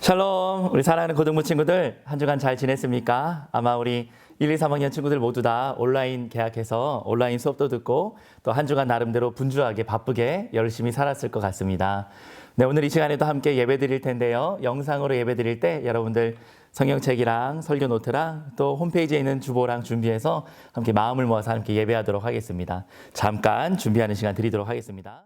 샬롬, 우리 사랑하는 고등부 친구들, 한 주간 잘 지냈습니까? 아마 우리 1, 2, 3학년 친구들 모두 다 온라인 개학해서 온라인 수업도 듣고 또 한 주간 나름대로 분주하게 바쁘게 열심히 살았을 것 같습니다. 네, 오늘 이 시간에도 함께 예배 드릴 텐데요. 영상으로 예배 드릴 때 여러분들 성경책이랑 설교 노트랑 또 홈페이지에 있는 주보랑 준비해서 함께 마음을 모아서 함께 예배하도록 하겠습니다. 잠깐 준비하는 시간 드리도록 하겠습니다.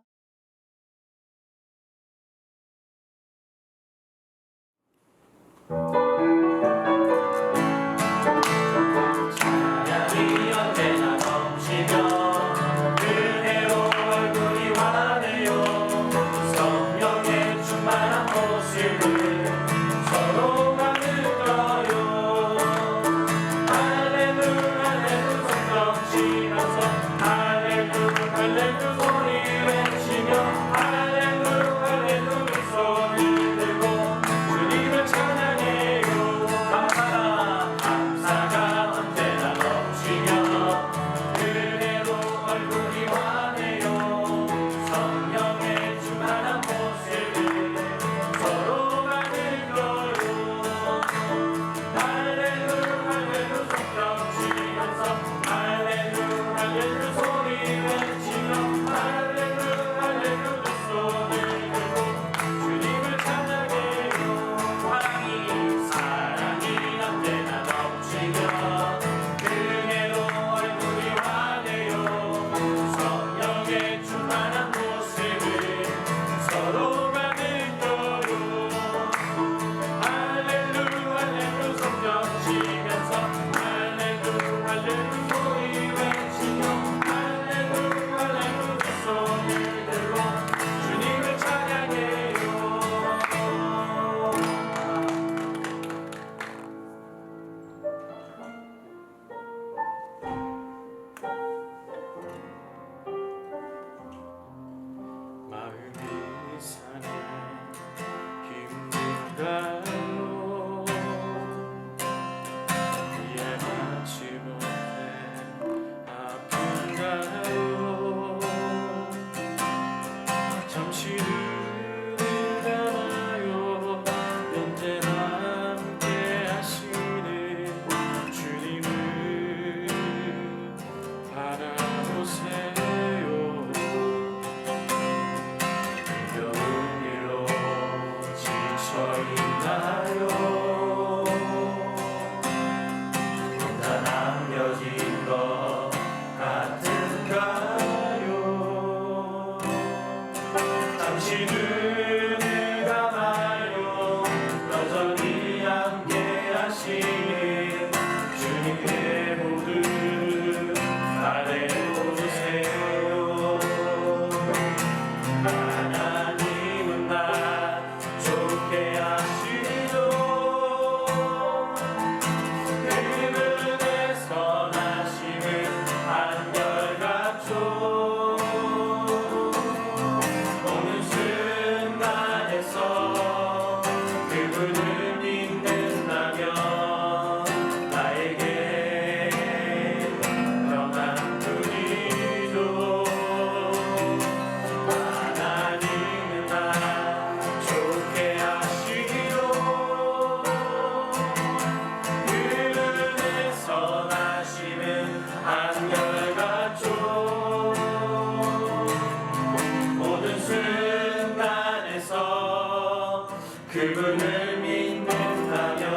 그분을 믿는다면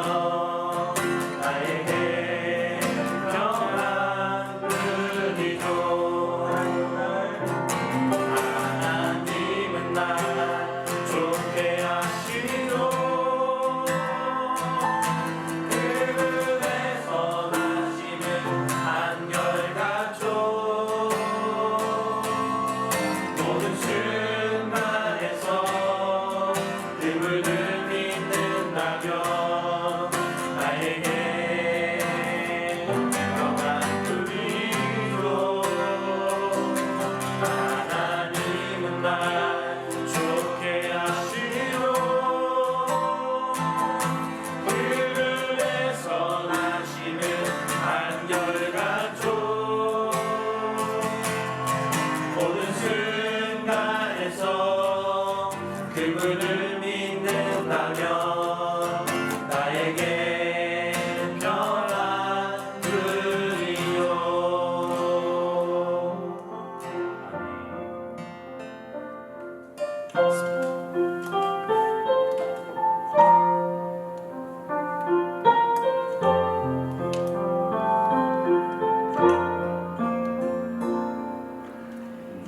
나에게 평안 뿐이죠. 하나님은 날 좋게 하시고 그분의 선하심은 한결같죠. 모든 순간에서 그분을 그분을 믿는다면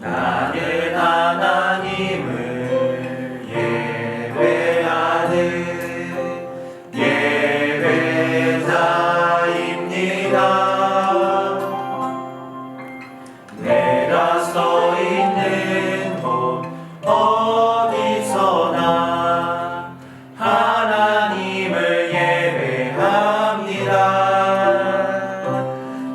나는 하나님을 예배하는 예배자입니다. 내가 서 있는 곳 어디서나 하나님을 예배합니다.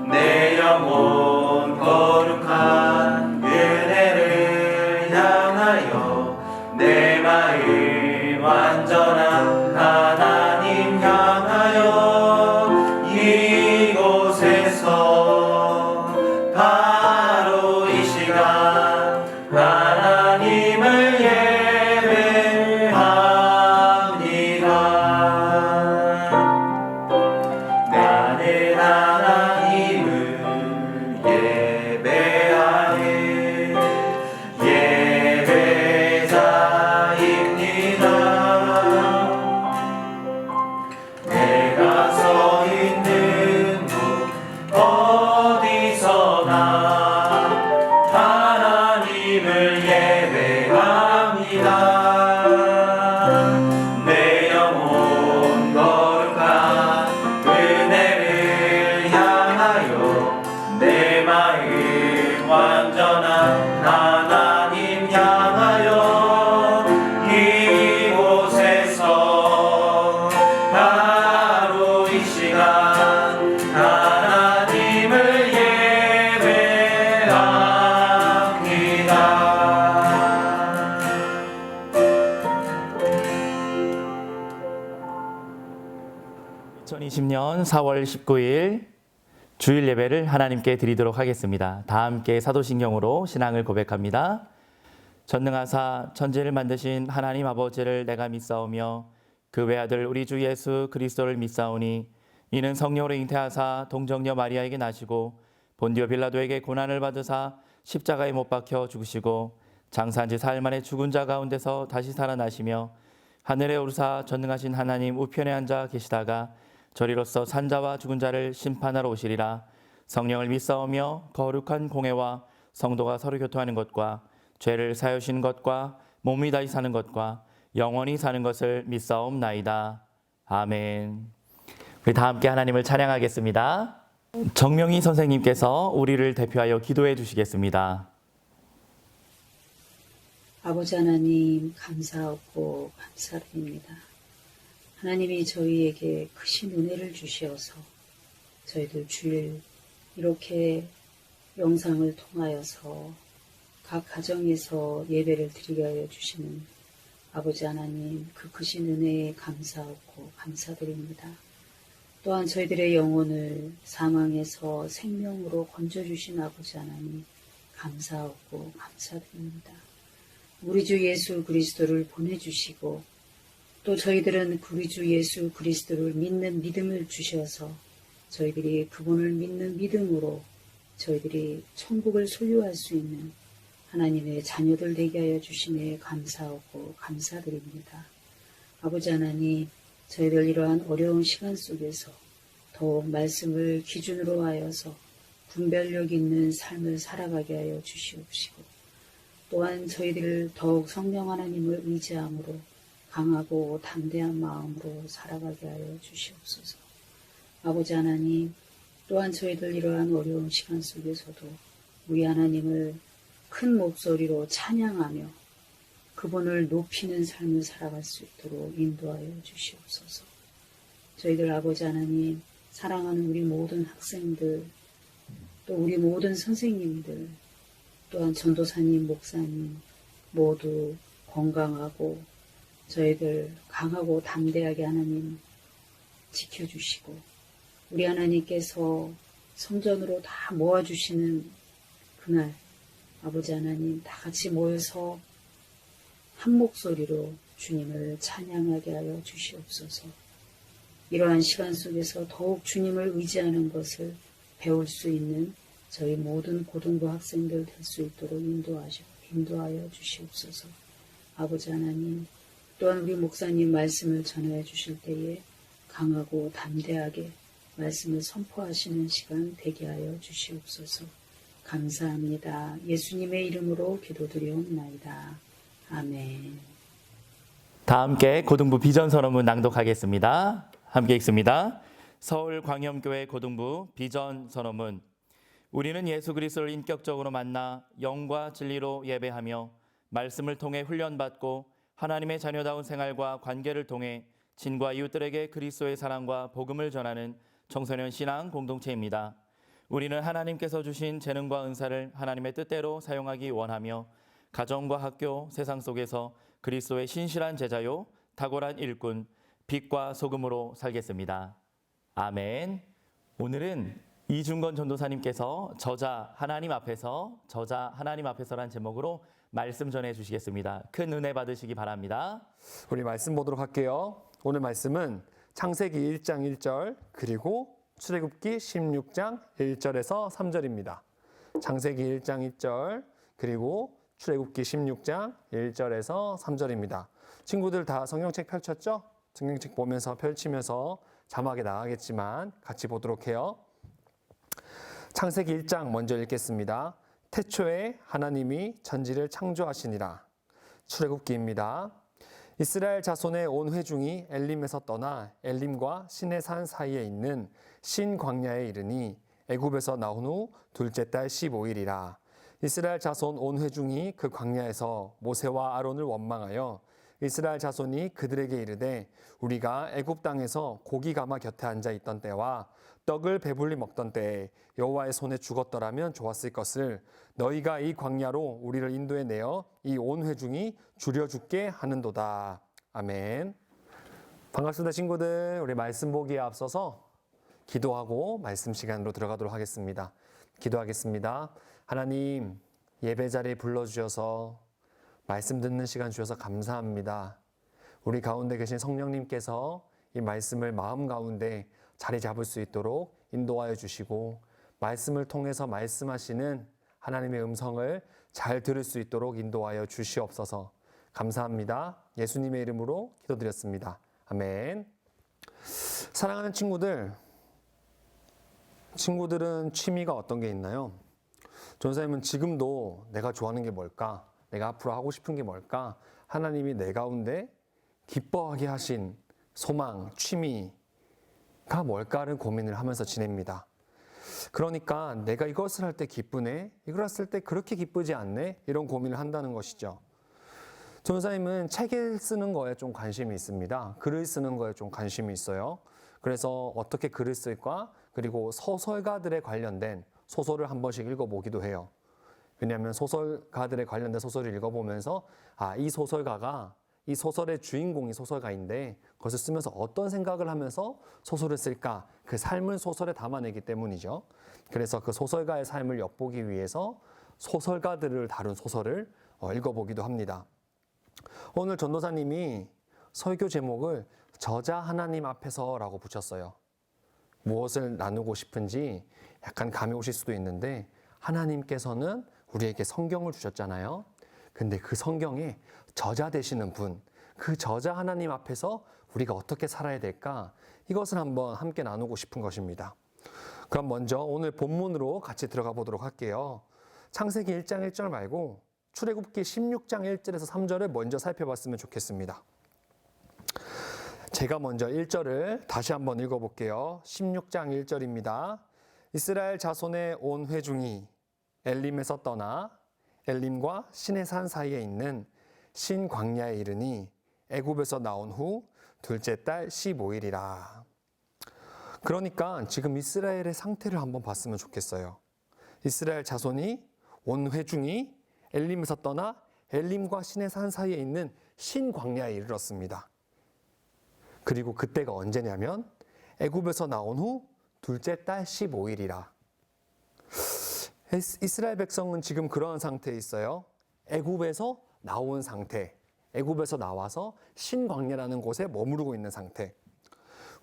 내 영혼 거룩한 은혜를 향하여 내 마음 완전한 하나님 향하여 이곳에서 바로 이 시간 하나님을 예배합니다. 나는 하나님을 예배하는 예배자입니다. 내가 서 있는 곳 어디서나 하나님을 예배합니다. 내 영혼 거룩한 은혜를 향하여 내 마음 완전한 하나님 향하여 이곳에서 바로 이 시간 하나님을 예배합니다. 2020년 4월 19일 주일 예배를 하나님께 드리도록 하겠습니다. 다 함께 사도신경으로 신앙을 고백합니다. 전능하사 천지를 만드신 하나님 아버지를 내가 믿사오며 그 외아들 우리 주 예수 그리스도를 믿사오니 이는 성령으로 잉태하사 동정녀 마리아에게 나시고 본디오 빌라도에게 고난을 받으사 십자가에 못 박혀 죽으시고 장사한 지 사흘 만에 죽은 자 가운데서 다시 살아나시며 하늘에 오르사 전능하신 하나님 우편에 앉아 계시다가 저리로서 산자와 죽은 자를 심판하러 오시리라. 성령을 믿사오며 거룩한 공회와 성도가 서로 교통하는 것과 죄를 사하시는 것과 몸이 다시 사는 것과 영원히 사는 것을 믿사옵나이다. 아멘. 우리 다 함께 하나님을 찬양하겠습니다. 정명희 선생님께서 우리를 대표하여 기도해 주시겠습니다. 아버지 하나님 감사하고 감사드립니다. 하나님이 저희에게 크신 은혜를 주시어서 저희들 주일 이렇게 영상을 통하여서 각 가정에서 예배를 드리게 하여 주시는 아버지 하나님 그 크신 은혜에 감사하고 감사드립니다. 또한 저희들의 영혼을 사망에서 생명으로 건져주신 아버지 하나님 감사하고 감사드립니다. 우리 주 예수 그리스도를 보내주시고 또 저희들은 우리 주 예수 그리스도를 믿는 믿음을 주셔서 저희들이 그분을 믿는 믿음으로 저희들이 천국을 소유할 수 있는 하나님의 자녀들 되게 하여 주시네 감사하고 감사드립니다. 아버지 하나님 저희들 이러한 어려운 시간 속에서 더욱 말씀을 기준으로 하여서 분별력 있는 삶을 살아가게 하여 주시옵시고 또한 저희들을 더욱 성령 하나님을 의지함으로 강하고 담대한 마음으로 살아가게 하여 주시옵소서. 아버지 하나님 또한 저희들 이러한 어려운 시간 속에서도 우리 하나님을 큰 목소리로 찬양하며 그분을 높이는 삶을 살아갈 수 있도록 인도하여 주시옵소서. 저희들 아버지 하나님 사랑하는 우리 모든 학생들 또 우리 모든 선생님들 또한 전도사님 목사님 모두 건강하고 저희들 강하고 담대하게 하나님 지켜주시고 우리 하나님께서 성전으로 다 모아주시는 그날 아버지 하나님 다 같이 모여서 한 목소리로 주님을 찬양하게 하여 주시옵소서. 이러한 시간 속에서 더욱 주님을 의지하는 것을 배울 수 있는 저희 모든 고등부 학생들 될 수 있도록 인도하여 주시옵소서. 아버지 하나님, 또한 우리 목사님 말씀을 전해 주실 때에 강하고 담대하게 말씀을 선포하시는 시간 되게 하여 주시옵소서. 감사합니다. 예수님의 이름으로 기도드리옵나이다. 아멘. 다 함께 고등부 비전 선언문 낭독하겠습니다. 함께 읽습니다. 서울광염교회 고등부 비전 선언문. 우리는 예수 그리스도를 인격적으로 만나 영과 진리로 예배하며 말씀을 통해 훈련받고 하나님의 자녀다운 생활과 관계를 통해 친과 이웃들에게 그리스도의 사랑과 복음을 전하는 청소년 신앙 공동체입니다. 우리는 하나님께서 주신 재능과 은사를 하나님의 뜻대로 사용하기 원하며 가정과 학교, 세상 속에서 그리스도의 신실한 제자요, 탁월한 일꾼, 빛과 소금으로 살겠습니다. 아멘. 오늘은 이중건 전도사님께서 저자 하나님 앞에서란 제목으로 말씀 전해 주시겠습니다. 큰 은혜 받으시기 바랍니다. 우리 말씀 보도록 할게요. 오늘 말씀은 창세기 1장 1절 그리고 출애굽기 16장 1절에서 3절입니다. 창세기 1장 1절 그리고 출애굽기 16장 1절에서 3절입니다. 친구들 다 성경책 펼쳤죠? 성경책 보면서 펼치면서 자막에 나가겠지만 같이 보도록 해요. 창세기 1장 먼저 읽겠습니다. 태초에 하나님이 천지를 창조하시니라. 출애굽기입니다. 이스라엘 자손의 온 회중이 엘림에서 떠나 엘림과 시내산 사이에 있는 신 광야에 이르니 애굽에서 나온 후 둘째 달 15일이라. 이스라엘 자손 온 회중이 그 광야에서 모세와 아론을 원망하여 이스라엘 자손이 그들에게 이르되 우리가 애굽 땅에서 고기 가마 곁에 앉아 있던 때와 떡을 배불리 먹던 때에 여호와의 손에 죽었더라면 좋았을 것을 너희가 이 광야로 우리를 인도해 내어 이 온 회중이 줄여 죽게 하는도다. 아멘. 반갑습니다, 친구들. 우리 말씀 보기에 앞서서 기도하고 말씀 시간으로 들어가도록 하겠습니다. 기도하겠습니다. 하나님, 예배 자리에 불러주셔서 말씀 듣는 시간 주셔서 감사합니다. 우리 가운데 계신 성령님께서 이 말씀을 마음 가운데 자리 잡을 수 있도록 인도하여 주시고 말씀을 통해서 말씀하시는 하나님의 음성을 잘 들을 수 있도록 인도하여 주시옵소서. 감사합니다. 예수님의 이름으로 기도드렸습니다. 아멘. 사랑하는 친구들은 취미가 어떤 게 있나요? 전사님은 지금도 내가 좋아하는 게 뭘까? 내가 앞으로 하고 싶은 게 뭘까? 하나님이 내 가운데 기뻐하게 하신 소망, 취미가 뭘까를 고민을 하면서 지냅니다. 그러니까 내가 이것을 할 때 기쁘네? 이걸 했을 때 그렇게 기쁘지 않네? 이런 고민을 한다는 것이죠. 전사님은 책을 쓰는 거에 좀 관심이 있습니다. 글을 쓰는 거에 좀 관심이 있어요. 그래서 어떻게 글을 쓸까? 그리고 소설가들에 관련된 소설을 한 번씩 읽어보기도 해요. 왜냐하면 소설가들에 관련된 소설을 읽어보면서 이 소설가가 이 소설의 주인공이 소설가인데 그것을 쓰면서 어떤 생각을 하면서 소설을 쓸까? 그 삶을 소설에 담아내기 때문이죠. 그래서 그 소설가의 삶을 엿보기 위해서 소설가들을 다룬 소설을 읽어보기도 합니다. 오늘 전도사님이 설교 제목을 저자 하나님 앞에서라고 붙였어요. 무엇을 나누고 싶은지 약간 감이 오실 수도 있는데 하나님께서는 우리에게 성경을 주셨잖아요. 근데 그 성경에 저자 되시는 분, 그 저자 하나님 앞에서 우리가 어떻게 살아야 될까? 이것을 한번 함께 나누고 싶은 것입니다. 그럼 먼저 오늘 본문으로 같이 들어가 보도록 할게요. 창세기 1장 1절 말고 출애굽기 16장 1절에서 3절을 먼저 살펴봤으면 좋겠습니다. 제가 먼저 1절을 다시 한번 읽어볼게요. 16장 1절입니다. 이스라엘 자손의 온 회중이 엘림에서 떠나 엘림과 시내산 사이에 있는 신 광야에 이르니 애굽에서 나온 후 둘째 달 15일이라. 그러니까 지금 이스라엘의 상태를 한번 봤으면 좋겠어요. 이스라엘 자손이 온 회중이 엘림에서 떠나 엘림과 시내산 사이에 있는 신 광야에 이르렀습니다. 그리고 그때가 언제냐면 애굽에서 나온 후 둘째 달 15일이라. 이스라엘 백성은 지금 그러한 상태에 있어요. 애굽에서 나온 상태, 애굽에서 나와서 신광야라는 곳에 머무르고 있는 상태.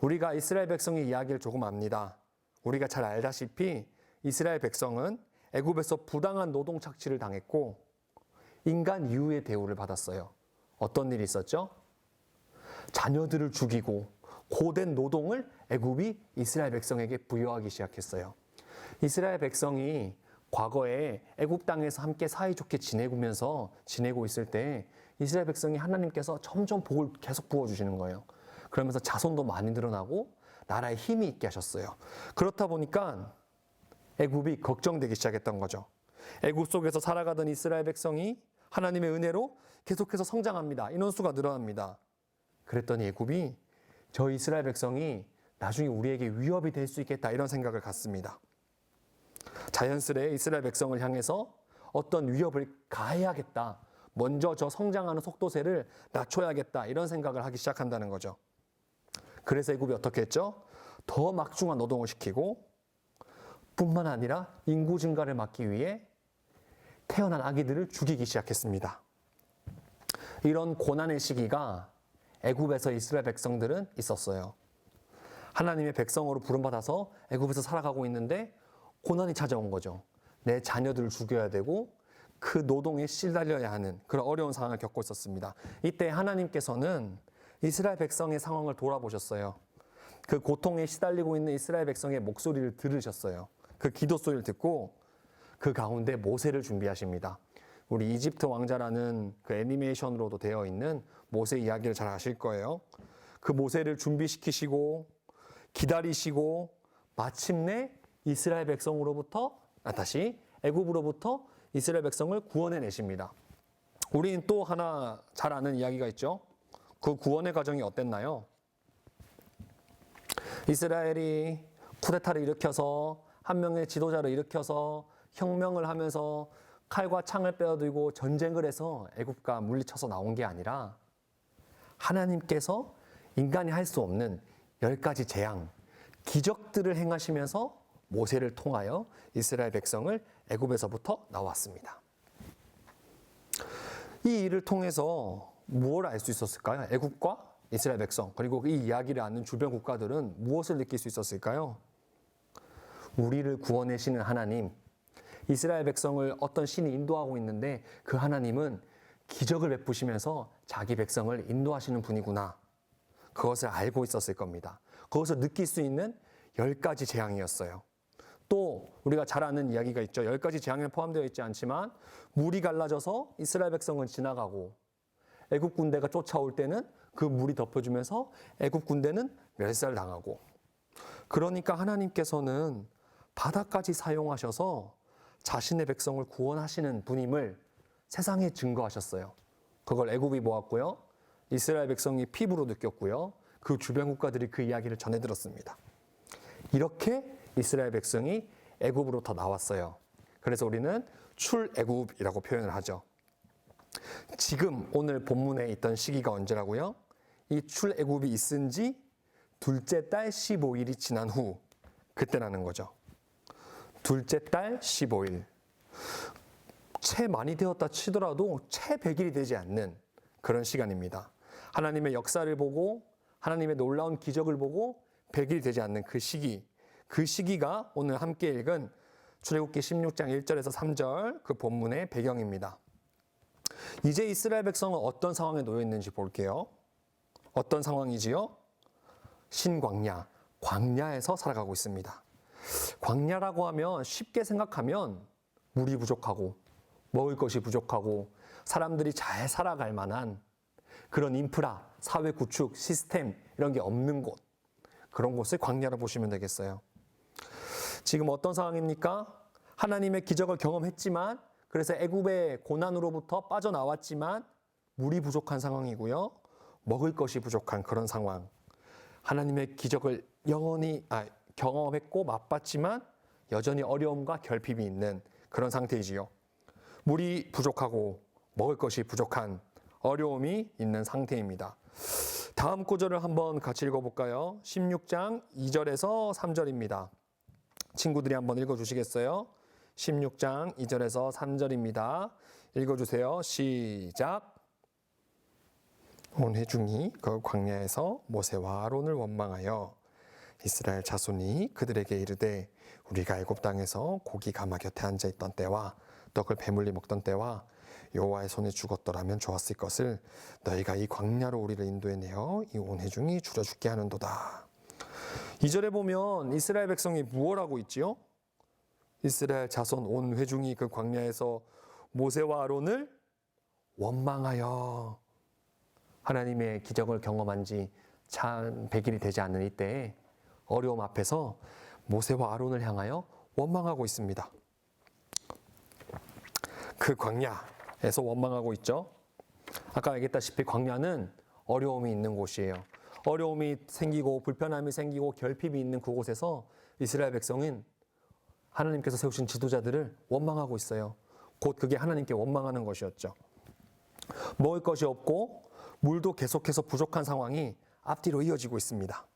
우리가 이스라엘 백성의 이야기를 조금 압니다. 우리가 잘 알다시피 이스라엘 백성은 애굽에서 부당한 노동 착취를 당했고 인간 유해 대우를 받았어요. 어떤 일이 있었죠? 자녀들을 죽이고 고된 노동을 애굽이 이스라엘 백성에게 부여하기 시작했어요. 이스라엘 백성이 과거에 애굽 땅에서 함께 사이좋게 지내고 있을 때 이스라엘 백성이 하나님께서 점점 복을 계속 부어주시는 거예요. 그러면서 자손도 많이 늘어나고 나라에 힘이 있게 하셨어요. 그렇다 보니까 애굽이 걱정되기 시작했던 거죠. 애굽 속에서 살아가던 이스라엘 백성이 하나님의 은혜로 계속해서 성장합니다. 인원수가 늘어납니다. 그랬더니 애굽이 저 이스라엘 백성이 나중에 우리에게 위협이 될 수 있겠다 이런 생각을 갖습니다. 자연스레 이스라엘 백성을 향해서 어떤 위협을 가해야겠다. 먼저 저 성장하는 속도세를 낮춰야겠다 이런 생각을 하기 시작한다는 거죠. 그래서 애굽이 어떻게 했죠? 더 막중한 노동을 시키고 뿐만 아니라 인구 증가를 막기 위해 태어난 아기들을 죽이기 시작했습니다. 이런 고난의 시기가 애굽에서 이스라엘 백성들은 있었어요. 하나님의 백성으로 부름받아서 애굽에서 살아가고 있는데 고난이 찾아온 거죠. 내 자녀들을 죽여야 되고 그 노동에 시달려야 하는 그런 어려운 상황을 겪고 있었습니다. 이때 하나님께서는 이스라엘 백성의 상황을 돌아보셨어요. 그 고통에 시달리고 있는 이스라엘 백성의 목소리를 들으셨어요. 그 기도 소리를 듣고 그 가운데 모세를 준비하십니다. 우리 이집트 왕자라는 그 애니메이션으로도 되어 있는 모세 이야기를 잘 아실 거예요. 그 모세를 준비시키시고 기다리시고 마침내 이스라엘 백성으로부터 다시 애굽으로부터 이스라엘 백성을 구원해 내십니다. 우리는 또 하나 잘 아는 이야기가 있죠. 그 구원의 과정이 어땠나요? 이스라엘이 쿠데타를 일으켜서 한 명의 지도자를 일으켜서 혁명을 하면서 칼과 창을 빼어들고 전쟁을 해서 애굽과 물리쳐서 나온 게 아니라 하나님께서 인간이 할 수 없는 10가지 재앙, 기적들을 행하시면서 모세를 통하여 이스라엘 백성을 애굽에서부터 나왔습니다. 이 일을 통해서 무엇을 알 수 있었을까요? 애굽과 이스라엘 백성 그리고 이 이야기를 아는 주변 국가들은 무엇을 느낄 수 있었을까요? 우리를 구원하시는 하나님, 이스라엘 백성을 어떤 신이 인도하고 있는데 그 하나님은 기적을 베푸시면서 자기 백성을 인도하시는 분이구나. 그것을 알고 있었을 겁니다. 그것을 느낄 수 있는 10가지 재앙이었어요. 또 우리가 잘 아는 이야기가 있죠. 10가지 재앙에 포함되어 있지 않지만 물이 갈라져서 이스라엘 백성은 지나가고 애굽 군대가 쫓아올 때는 그 물이 덮여주면서 애굽 군대는 멸살당하고 그러니까 하나님께서는 바다까지 사용하셔서 자신의 백성을 구원하시는 분임을 세상에 증거하셨어요. 그걸 애굽이 보았고요. 이스라엘 백성이 피부로 느꼈고요. 그 주변 국가들이 그 이야기를 전해 들었습니다. 이렇게 이스라엘 백성이 애굽으로부터 나왔어요. 그래서 우리는 출애굽이라고 표현을 하죠. 지금 오늘 본문에 있던 시기가 언제라고요? 이 출애굽이 있은 지 둘째 달 15일이 지난 후 그때라는 거죠. 둘째 달 15일. 채 많이 되었다 치더라도 채 100일이 되지 않는 그런 시간입니다. 하나님의 역사를 보고 하나님의 놀라운 기적을 보고 100일이 되지 않는 그 시기. 그 시기가 오늘 함께 읽은 출애굽기 16장 1절에서 3절 그 본문의 배경입니다. 이제 이스라엘 백성은 어떤 상황에 놓여 있는지 볼게요. 어떤 상황이지요? 신광야, 광야에서 살아가고 있습니다. 광야라고 하면 쉽게 생각하면 물이 부족하고 먹을 것이 부족하고 사람들이 잘 살아갈 만한 그런 인프라, 사회 구축, 시스템 이런 게 없는 곳, 그런 곳을 광야로 보시면 되겠어요. 지금 어떤 상황입니까? 하나님의 기적을 경험했지만 그래서 애굽의 고난으로부터 빠져나왔지만 물이 부족한 상황이고요. 먹을 것이 부족한 그런 상황. 하나님의 기적을 영원히 경험했고 맛봤지만 여전히 어려움과 결핍이 있는 그런 상태이지요. 물이 부족하고 먹을 것이 부족한 어려움이 있는 상태입니다. 다음 구절을 한번 같이 읽어볼까요? 16장 2절에서 3절입니다. 친구들이 한번 읽어주시겠어요? 16장 2절에서 3절입니다. 읽어주세요. 시작. 온 회중이 그 광야에서 모세와 아론을 원망하여 이스라엘 자손이 그들에게 이르되 우리가 애굽 땅에서 고기 가마 곁에 앉아있던 때와 떡을 배물리 먹던 때와 여호와의 손에 죽었더라면 좋았을 것을 너희가 이 광야로 우리를 인도해내어 이 온 회중이 줄여 죽게 하는도다. 2절에 보면 이스라엘 백성이 무엇 하고 있지요? 이스라엘 자손 온 회중이 그 광야에서 모세와 아론을 원망하여 하나님의 기적을 경험한 지 참 100일이 되지 않는 이때에 어려움 앞에서 모세와 아론을 향하여 원망하고 있습니다. 그 광야에서 원망하고 있죠. 아까 얘기했다시피 광야는 어려움이 있는 곳이에요. 어려움이 생기고 불편함이 생기고 결핍이 있는 그곳에서 이스라엘 백성은 하나님께서 세우신 지도자들을 원망하고 있어요. 곧 그게 하나님께 원망하는 것이었죠. 먹을 것이 없고 물도 계속해서 부족한 상황이 앞뒤로 이어지고 있습니다.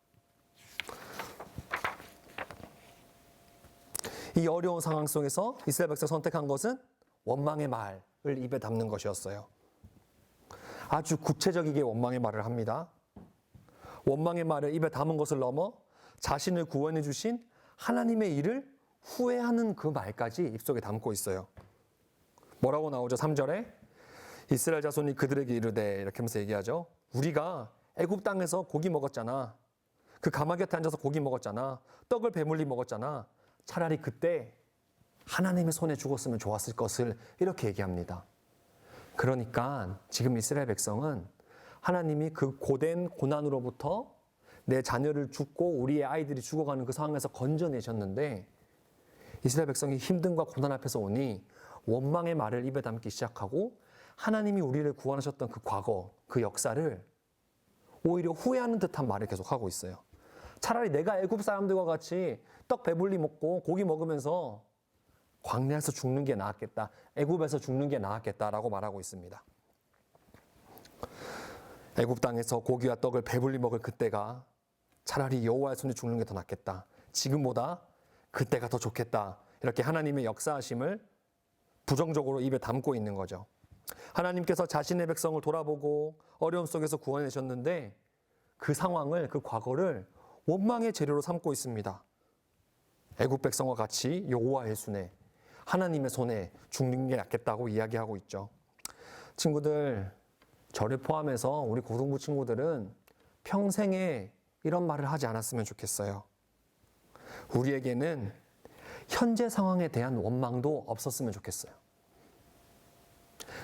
이 어려운 상황 속에서 이스라엘 백성이 선택한 것은 원망의 말을 입에 담는 것이었어요. 아주 구체적이게 원망의 말을 합니다. 원망의 말을 입에 담은 것을 넘어 자신을 구원해 주신 하나님의 일을 후회하는 그 말까지 입속에 담고 있어요. 뭐라고 나오죠? 3절에 이스라엘 자손이 그들에게 이르되 이렇게 하면서 얘기하죠. 우리가 애굽 땅에서 고기 먹었잖아. 그 가마 곁에 앉아서 고기 먹었잖아. 떡을 배물리 먹었잖아. 차라리 그때 하나님의 손에 죽었으면 좋았을 것을 이렇게 얘기합니다. 그러니까 지금 이스라엘 백성은 하나님이 그 고된 고난으로부터 내 자녀를 죽고 우리의 아이들이 죽어가는 그 상황에서 건져내셨는데 이스라엘 백성이 힘듦과 고난 앞에서 오니 원망의 말을 입에 담기 시작하고 하나님이 우리를 구원하셨던 그 과거, 그 역사를 오히려 후회하는 듯한 말을 계속하고 있어요. 차라리 내가 애굽 사람들과 같이 떡 배불리 먹고 고기 먹으면서 광야에서 죽는 게 나았겠다. 애굽에서 죽는 게 나았겠다라고 말하고 있습니다. 애굽 땅에서 고기와 떡을 배불리 먹을 그때가 차라리 여호와의 손에 죽는 게 더 낫겠다. 지금보다 그때가 더 좋겠다. 이렇게 하나님의 역사하심을 부정적으로 입에 담고 있는 거죠. 하나님께서 자신의 백성을 돌아보고 어려움 속에서 구원해내셨는데 그 상황을, 그 과거를 원망의 재료로 삼고 있습니다. 애굽 백성과 같이 여호와의 손에, 하나님의 손에 죽는 게 낫겠다고 이야기하고 있죠. 친구들, 저를 포함해서 우리 고등부 친구들은 평생에 이런 말을 하지 않았으면 좋겠어요. 우리에게는 현재 상황에 대한 원망도 없었으면 좋겠어요.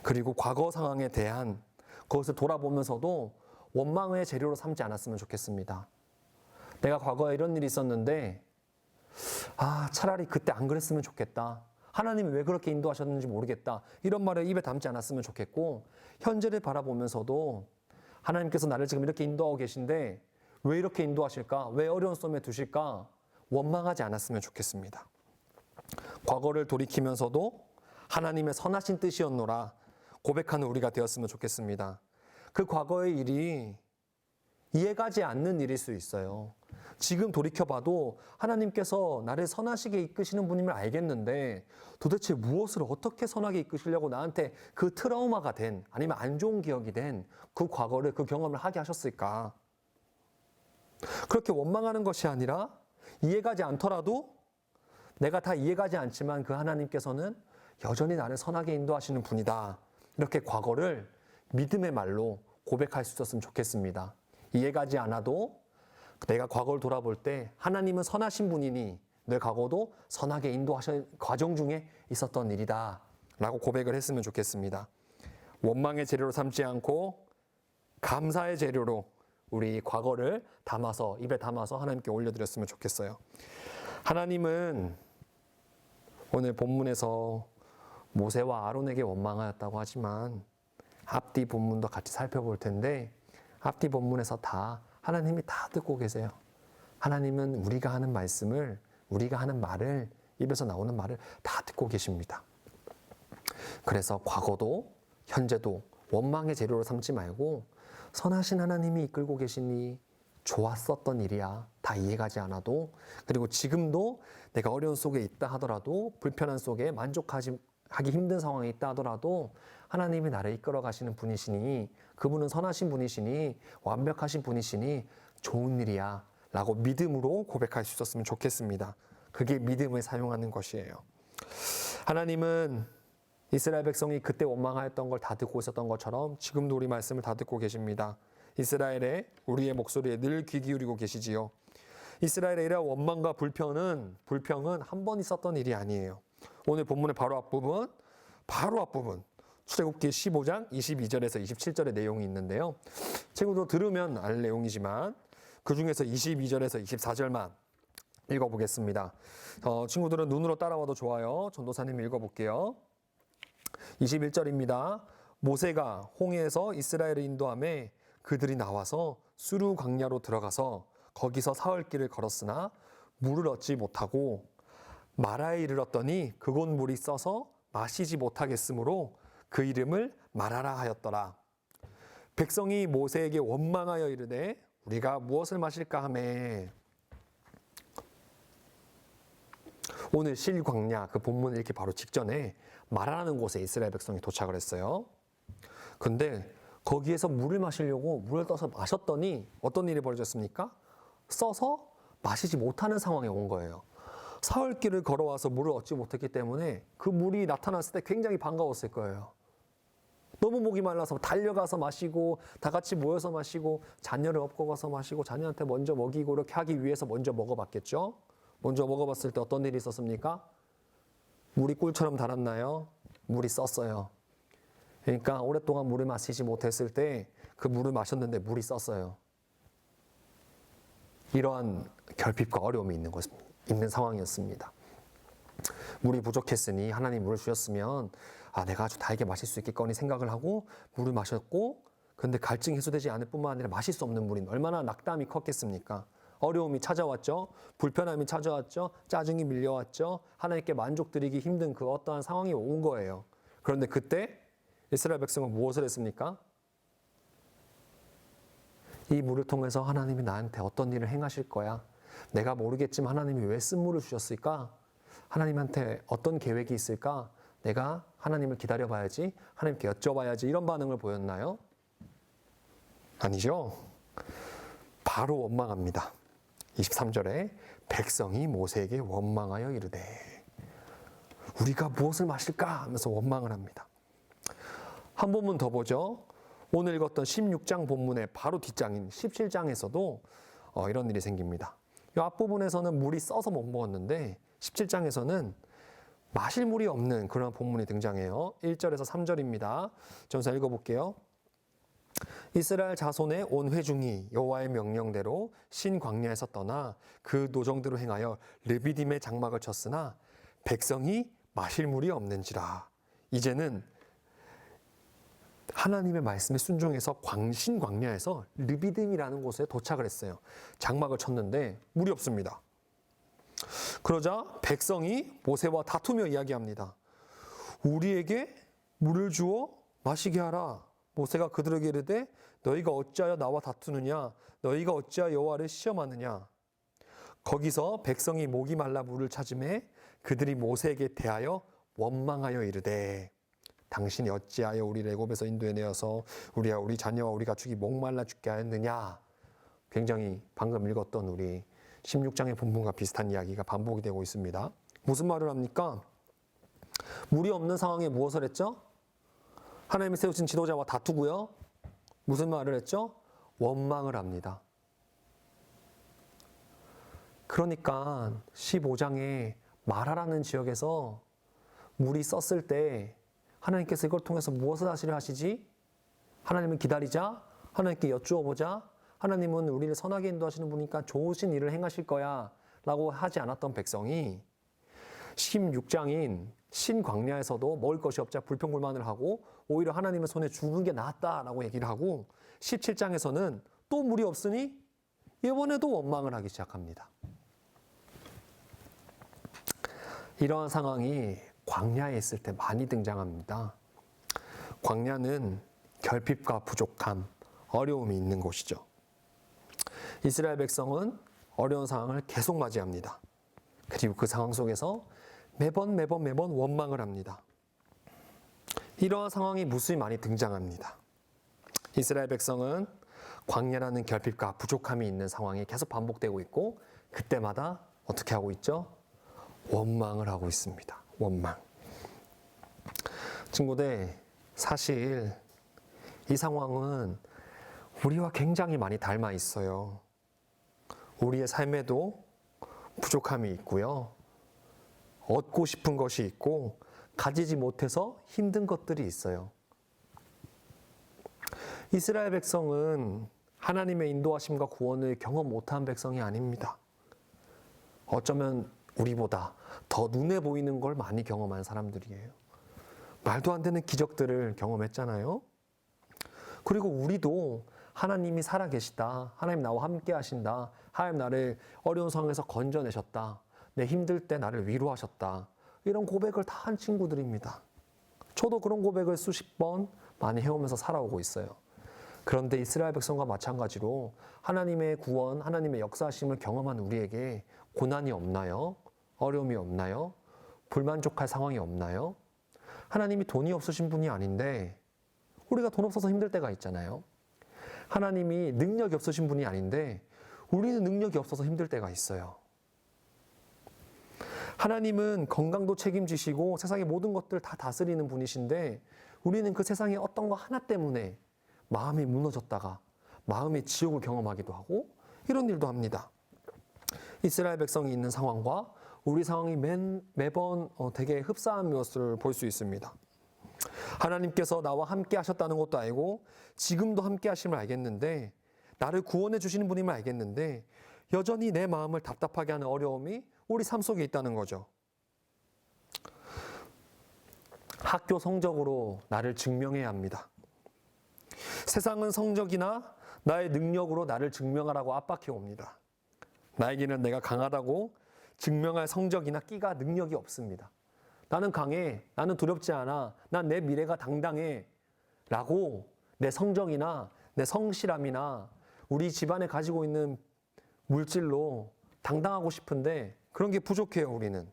그리고 과거 상황에 대한 그것을 돌아보면서도 원망의 재료로 삼지 않았으면 좋겠습니다. 내가 과거에 이런 일이 있었는데 차라리 그때 안 그랬으면 좋겠다. 하나님이 왜 그렇게 인도하셨는지 모르겠다. 이런 말을 입에 담지 않았으면 좋겠고 현재를 바라보면서도 하나님께서 나를 지금 이렇게 인도하고 계신데 왜 이렇게 인도하실까? 왜 어려운 싸움에 두실까? 원망하지 않았으면 좋겠습니다. 과거를 돌이키면서도 하나님의 선하신 뜻이었노라 고백하는 우리가 되었으면 좋겠습니다. 그 과거의 일이 이해가지 않는 일일 수 있어요. 지금 돌이켜봐도 하나님께서 나를 선하시게 이끄시는 분임을 알겠는데 도대체 무엇을 어떻게 선하게 이끄시려고 나한테 그 트라우마가 된 아니면 안 좋은 기억이 된 그 과거를 그 경험을 하게 하셨을까? 그렇게 원망하는 것이 아니라 이해가지 않더라도 내가 다 이해가지 않지만 그 하나님께서는 여전히 나를 선하게 인도하시는 분이다. 이렇게 과거를 믿음의 말로 고백할 수 있었으면 좋겠습니다. 이해가지 않아도 내가 과거를 돌아볼 때 하나님은 선하신 분이니 내 과거도 선하게 인도하신 과정 중에 있었던 일이다 라고 고백을 했으면 좋겠습니다. 원망의 재료로 삼지 않고 감사의 재료로 우리 과거를 담아서 입에 담아서 하나님께 올려드렸으면 좋겠어요. 하나님은 오늘 본문에서 모세와 아론에게 원망하였다고 하지만 앞뒤 본문도 같이 살펴볼 텐데 앞뒤 본문에서 다 하나님이 다 듣고 계세요. 하나님은 우리가 하는 말씀을, 우리가 하는 말을, 입에서 나오는 말을 다 듣고 계십니다. 그래서 과거도 현재도 원망의 재료로 삼지 말고 선하신 하나님이 이끌고 계시니 좋았었던 일이야. 다 이해가지 않아도. 그리고 지금도 내가 어려운 속에 있다 하더라도 불편한 속에 만족하기 힘든 상황에 있다 하더라도 하나님이 나를 이끌어 가시는 분이시니 그분은 선하신 분이시니 완벽하신 분이시니 좋은 일이야 라고 믿음으로 고백할 수 있었으면 좋겠습니다. 그게 믿음을 사용하는 것이에요. 하나님은 이스라엘 백성이 그때 원망하였던 걸 다 듣고 있었던 것처럼 지금도 우리 말씀을 다 듣고 계십니다. 이스라엘의 우리의 목소리에 늘 귀 기울이고 계시지요. 이스라엘의 이러한 원망과 불평은 한 번 있었던 일이 아니에요. 오늘 본문의 바로 앞부분 출애굽기 15장 22절에서 27절의 내용이 있는데요. 친구도 들으면 알 내용이지만 그 중에서 22절에서 24절만 읽어보겠습니다. 친구들은 눈으로 따라와도 좋아요. 전도사님 읽어볼게요. 21절입니다. 모세가 홍해에서 이스라엘을 인도하며 그들이 나와서 수르 광야로 들어가서 거기서 사흘길을 걸었으나 물을 얻지 못하고 마라에 이르렀더니 그곳 물이 써서 마시지 못하겠으므로 그 이름을 마라라 하였더라. 백성이 모세에게 원망하여 이르되 우리가 무엇을 마실까 하매. 오늘 실광야 그 본문 읽기 바로 직전에 마라라는 곳에 이스라엘 백성이 도착을 했어요. 근데 거기에서 물을 마시려고 물을 떠서 마셨더니 어떤 일이 벌어졌습니까? 써서 마시지 못하는 상황에 온 거예요. 사흘길을 걸어와서 물을 얻지 못했기 때문에 그 물이 나타났을 때 굉장히 반가웠을 거예요. 너무 목이 말라서 달려가서 마시고 다 같이 모여서 마시고 자녀를 업고 가서 마시고 자녀한테 먼저 먹이고 이렇게 하기 위해서 먼저 먹어봤겠죠. 먼저 먹어봤을 때 어떤 일이 있었습니까? 물이 꿀처럼 달았나요? 물이 썼어요. 그러니까 오랫동안 물을 마시지 못했을 때 그 물을 마셨는데 물이 썼어요. 이러한 결핍과 어려움이 있는 상황이었습니다. 물이 부족했으니 하나님 물을 주셨으면 내가 아주 달게 마실 수 있겠거니 생각을 하고 물을 마셨고, 근데 갈증이 해소되지 않을 뿐만 아니라 마실 수 없는 물이 얼마나 낙담이 컸겠습니까? 어려움이 찾아왔죠. 불편함이 찾아왔죠. 짜증이 밀려왔죠. 하나님께 만족드리기 힘든 그 어떠한 상황이 온 거예요. 그런데 그때 이스라엘 백성은 무엇을 했습니까? 이 물을 통해서 하나님이 나한테 어떤 일을 행하실 거야? 내가 모르겠지만 하나님이 왜 쓴물을 주셨을까? 하나님한테 어떤 계획이 있을까? 내가 하나님을 기다려봐야지, 하나님께 여쭤봐야지, 이런 반응을 보였나요? 아니죠. 바로 원망합니다. 23절에 백성이 모세에게 원망하여 이르되 우리가 무엇을 마실까? 하면서 원망을 합니다. 한 본문 더 보죠. 오늘 읽었던 16장 본문의 바로 뒷장인 17장에서도 이런 일이 생깁니다. 이 앞부분에서는 물이 써서 못 먹었는데 17장에서는 마실 물이 없는 그런 본문이 등장해요. 1절에서 3절입니다. 전사 읽어볼게요. 이스라엘 자손의 온 회중이 여호와의 명령대로 신 광야에서 떠나 그 노정대로 행하여 르비딤의 장막을 쳤으나 백성이 마실 물이 없는지라. 이제는 하나님의 말씀에 순종해서 신 광야에서 르비딤이라는 곳에 도착을 했어요. 장막을 쳤는데 물이 없습니다. 그러자 백성이 모세와 다투며 이야기합니다. 우리에게 물을 주어 마시게 하라. 모세가 그들에게 이르되 너희가 어찌하여 나와 다투느냐? 너희가 어찌하여 여호와를 시험하느냐? 거기서 백성이 목이 말라 물을 찾으매 그들이 모세에게 대하여 원망하여 이르되 당신이 어찌하여 우리를 애굽에서 인도해 내어서 우리와 우리 자녀와 우리 가축이 목말라 죽게 하였느냐? 굉장히 방금 읽었던 우리 16장의 본문과 비슷한 이야기가 반복이 되고 있습니다. 무슨 말을 합니까? 물이 없는 상황에 무엇을 했죠? 하나님이 세우신 지도자와 다투고요. 무슨 말을 했죠? 원망을 합니다. 그러니까 15장에 마라라는 지역에서 물이 썼을 때 하나님께서 이걸 통해서 무엇을 하시려 하시지? 하나님을 기다리자. 하나님께 여쭈어보자. 하나님은 우리를 선하게 인도하시는 분이니까 좋으신 일을 행하실 거야 라고 하지 않았던 백성이 16장인 신광야에서도 먹을 것이 없자 불평불만을 하고 오히려 하나님의 손에 죽은 게 낫다라고 얘기를 하고 17장에서는 또 물이 없으니 이번에도 원망을 하기 시작합니다. 이러한 상황이 광야에 있을 때 많이 등장합니다. 광야는 결핍과 부족함, 어려움이 있는 곳이죠. 이스라엘 백성은 어려운 상황을 계속 맞이합니다. 그리고 그 상황 속에서 매번 원망을 합니다. 이러한 상황이 무수히 많이 등장합니다. 이스라엘 백성은 광야라는 결핍과 부족함이 있는 상황이 계속 반복되고 있고 그때마다 어떻게 하고 있죠? 원망을 하고 있습니다. 원망. 친구들, 사실 이 상황은 우리와 굉장히 많이 닮아 있어요. 우리의 삶에도 부족함이 있고요. 얻고 싶은 것이 있고 가지지 못해서 힘든 것들이 있어요. 이스라엘 백성은 하나님의 인도하심과 구원을 경험 못한 백성이 아닙니다. 어쩌면 우리보다 더 눈에 보이는 걸 많이 경험한 사람들이에요. 말도 안 되는 기적들을 경험했잖아요. 그리고 우리도 하나님이 살아계시다, 하나님 나와 함께 하신다, 하나님 나를 어려운 상황에서 건져내셨다, 내 힘들 때 나를 위로하셨다, 이런 고백을 다 한 친구들입니다. 저도 그런 고백을 수십 번 많이 해오면서 살아오고 있어요. 그런데 이스라엘 백성과 마찬가지로 하나님의 구원, 하나님의 역사하심을 경험한 우리에게 고난이 없나요? 어려움이 없나요? 불만족할 상황이 없나요? 하나님이 돈이 없으신 분이 아닌데 우리가 돈 없어서 힘들 때가 있잖아요. 하나님이 능력이 없으신 분이 아닌데 우리는 능력이 없어서 힘들 때가 있어요. 하나님은 건강도 책임지시고 세상의 모든 것들을 다 다스리는 분이신데 우리는 그 세상의 어떤 거 하나 때문에 마음이 무너졌다가 마음의 지옥을 경험하기도 하고 이런 일도 합니다. 이스라엘 백성이 있는 상황과 우리 상황이 매번 되게 흡사한 것을 볼 수 있습니다. 하나님께서 나와 함께 하셨다는 것도 알고 지금도 함께 하심을 알겠는데 나를 구원해 주시는 분임을 알겠는데 여전히 내 마음을 답답하게 하는 어려움이 우리 삶 속에 있다는 거죠. 학교 성적으로 나를 증명해야 합니다. 세상은 성적이나 나의 능력으로 나를 증명하라고 압박해 옵니다. 나에게는 내가 강하다고 증명할 성적이나 끼가 능력이 없습니다. 나는 강해, 나는 두렵지 않아, 난 내 미래가 당당해 라고 내 성적이나 내 성실함이나 우리 집안에 가지고 있는 물질로 당당하고 싶은데 그런 게 부족해요, 우리는.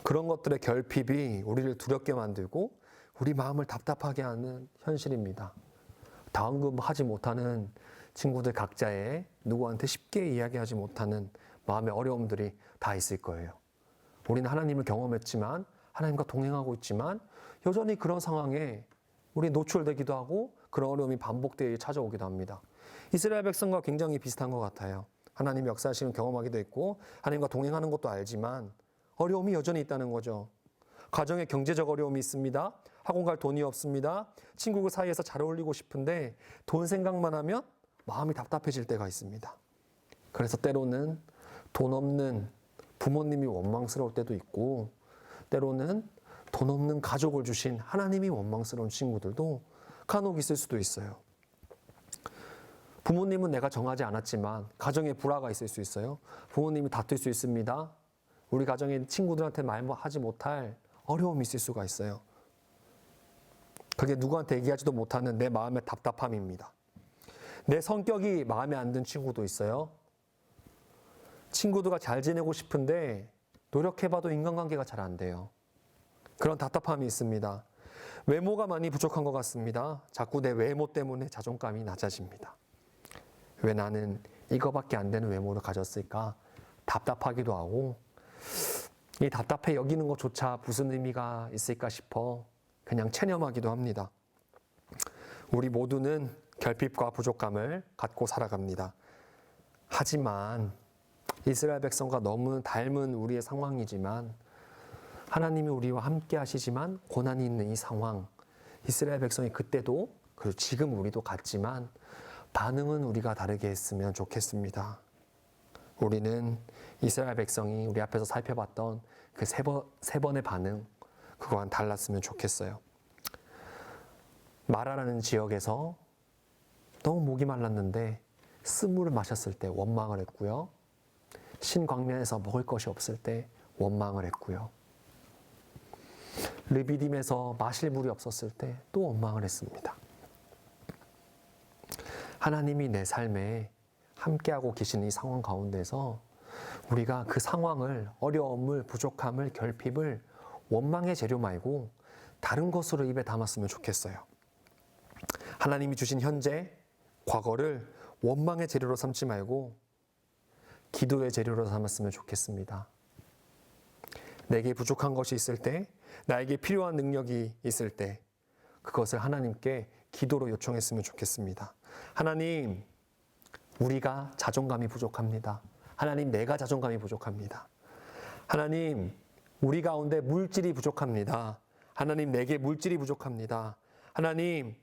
그런 것들의 결핍이 우리를 두렵게 만들고 우리 마음을 답답하게 하는 현실입니다. 다음금하지 못하는 친구들 각자의 누구한테 쉽게 이야기하지 못하는 마음의 어려움들이 다 있을 거예요. 우리는 하나님을 경험했지만 하나님과 동행하고 있지만 여전히 그런 상황에 우리 노출되기도 하고 그런 어려움이 반복되어 찾아오기도 합니다. 이스라엘 백성과 굉장히 비슷한 것 같아요. 하나님 역사하시는 경험하기도 했고 하나님과 동행하는 것도 알지만 어려움이 여전히 있다는 거죠. 가정에 경제적 어려움이 있습니다. 학원 갈 돈이 없습니다. 친구들 사이에서 잘 어울리고 싶은데 돈 생각만 하면 마음이 답답해질 때가 있습니다. 그래서 때로는 돈 없는 부모님이 원망스러울 때도 있고 때로는 돈 없는 가족을 주신 하나님이 원망스러운 친구들도 간혹 있을 수도 있어요. 부모님은 내가 정하지 않았지만 가정에 불화가 있을 수 있어요. 부모님이 다툴 수 있습니다. 우리 가정에 친구들한테 말하지 못할 어려움이 있을 수가 있어요. 그게 누구한테 얘기하지도 못하는 내 마음의 답답함입니다. 내 성격이 마음에 안 든 친구도 있어요. 친구들과 잘 지내고 싶은데 노력해봐도 인간관계가 잘 안 돼요. 그런 답답함이 있습니다. 외모가 많이 부족한 것 같습니다. 자꾸 내 외모 때문에 자존감이 낮아집니다. 왜 나는 이거밖에 안 되는 외모를 가졌을까? 답답하기도 하고 이 답답해 여기는 것조차 무슨 의미가 있을까 싶어 그냥 체념하기도 합니다. 우리 모두는 결핍과 부족감을 갖고 살아갑니다. 하지만 이스라엘 백성과 너무 닮은 우리의 상황이지만 하나님이 우리와 함께 하시지만 고난이 있는 이 상황, 이스라엘 백성이 그때도 그리고 지금 우리도 같지만 반응은 우리가 다르게 했으면 좋겠습니다. 우리는 이스라엘 백성이 우리 앞에서 살펴봤던 그 세 번의 반응, 그거와는 달랐으면 좋겠어요. 마라라는 지역에서 너무 목이 말랐는데 쓴물을 마셨을 때 원망을 했고요. 신광야에서 먹을 것이 없을 때 원망을 했고요. 르비딤에서 마실 물이 없었을 때 또 원망을 했습니다. 하나님이 내 삶에 함께하고 계시는 이 상황 가운데서 우리가 그 상황을, 어려움을, 부족함을, 결핍을 원망의 재료 말고 다른 것으로 입에 담았으면 좋겠어요. 하나님이 주신 현재, 과거를 원망의 재료로 삼지 말고 기도의 재료로 삼았으면 좋겠습니다. 내게 부족한 것이 있을 때, 나에게 필요한 능력이 있을 때 그것을 하나님께 기도로 요청했으면 좋겠습니다. 하나님, 우리가 자존감이 부족합니다. 하나님, 내가 자존감이 부족합니다. 하나님, 우리 가운데 물질이 부족합니다. 하나님, 내게 물질이 부족합니다. 하나님,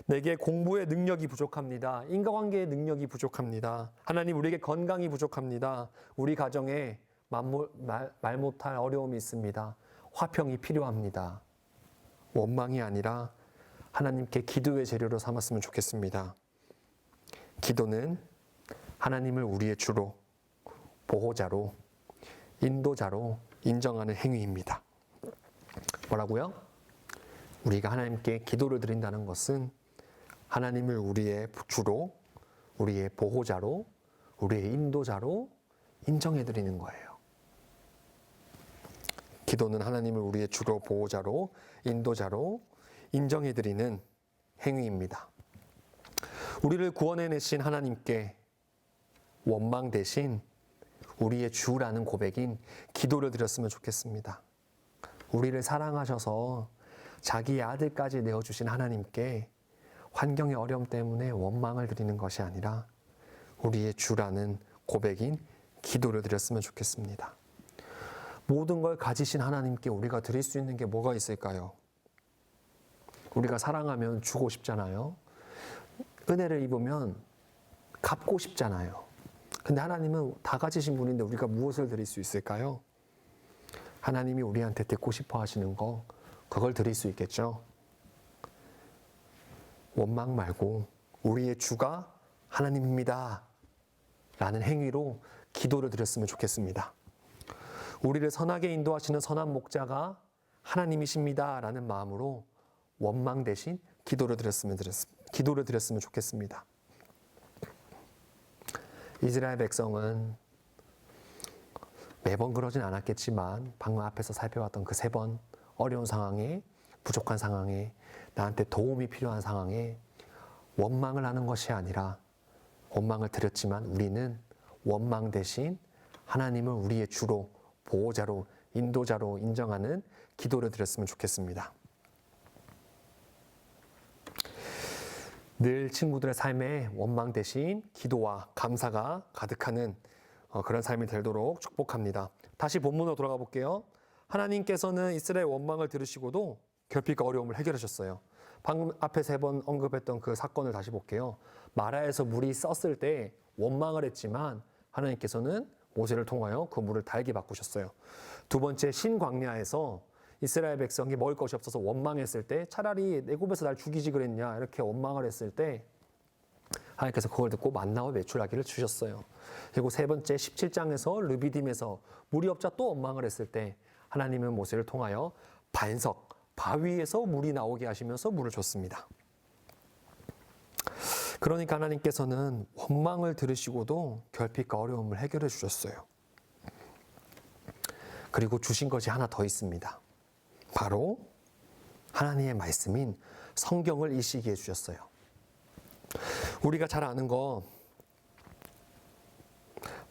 내게 공부의 능력이 부족합니다. 인간관계의 능력이 부족합니다. 하나님, 우리에게 건강이 부족합니다. 우리 가정에 말 못할 어려움이 있습니다. 화평이 필요합니다. 원망이 아니라 하나님께 기도의 재료로 삼았으면 좋겠습니다. 기도는 하나님을 우리의 주로, 보호자로, 인도자로 인정하는 행위입니다. 뭐라고요? 우리가 하나님께 기도를 드린다는 것은 하나님을 우리의 주로, 우리의 보호자로, 우리의 인도자로 인정해 드리는 거예요. 기도는 하나님을 우리의 주로, 보호자로, 인도자로 인정해 드리는 행위입니다. 우리를 구원해내신 하나님께 원망 대신 우리의 주라는 고백인 기도를 드렸으면 좋겠습니다. 우리를 사랑하셔서 자기의 아들까지 내어주신 하나님께 환경의 어려움 때문에 원망을 드리는 것이 아니라 우리의 주라는 고백인 기도를 드렸으면 좋겠습니다. 모든 걸 가지신 하나님께 우리가 드릴 수 있는 게 뭐가 있을까요? 우리가 사랑하면 주고 싶잖아요. 은혜를 입으면 갚고 싶잖아요. 근데 하나님은 다 가지신 분인데 우리가 무엇을 드릴 수 있을까요? 하나님이 우리한테 듣고 싶어 하시는 거, 그걸 드릴 수 있겠죠? 원망 말고 우리의 주가 하나님입니다 라는 행위로 기도를 드렸으면 좋겠습니다. 우리를 선하게 인도하시는 선한 목자가 하나님이십니다 라는 마음으로 원망 대신 기도를 드렸으면 좋겠습니다. 이스라엘 백성은 매번 그러진 않았겠지만 방금 앞에서 살펴봤던 그 3번 어려운 상황에, 부족한 상황에, 나한테 도움이 필요한 상황에 원망을 하는 것이 아니라 원망을 드렸지만 우리는 원망 대신 하나님을 우리의 주로, 보호자로, 인도자로 인정하는 기도를 드렸으면 좋겠습니다. 늘 친구들의 삶에 원망 대신 기도와 감사가 가득하는 그런 삶이 되도록 축복합니다. 다시 본문으로 돌아가 볼게요. 하나님께서는 이스라엘 원망을 들으시고도 결핍과 어려움을 해결하셨어요. 방금 앞에 3번 언급했던 그 사건을 다시 볼게요. 마라에서 물이 썼을 때 원망을 했지만 하나님께서는 모세를 통하여 그 물을 달게 바꾸셨어요. 2번째, 신광야에서 이스라엘 백성이 먹을 것이 없어서 원망했을 때 차라리 내 굽에서 날 죽이지 그랬냐 이렇게 원망을 했을 때 하나님께서 그걸 듣고 만나와 메추라기를 주셨어요. 그리고 3번째 17장에서 르비딤에서 물이 없자 또 원망을 했을 때 하나님은 모세를 통하여 반석, 바위에서 물이 나오게 하시면서 물을 줬습니다. 그러니까 하나님께서는 원망을 들으시고도 결핍과 어려움을 해결해 주셨어요. 그리고 주신 것이 하나 더 있습니다. 바로 하나님의 말씀인 성경을 이 시기에 주셨어요. 우리가 잘 아는 거,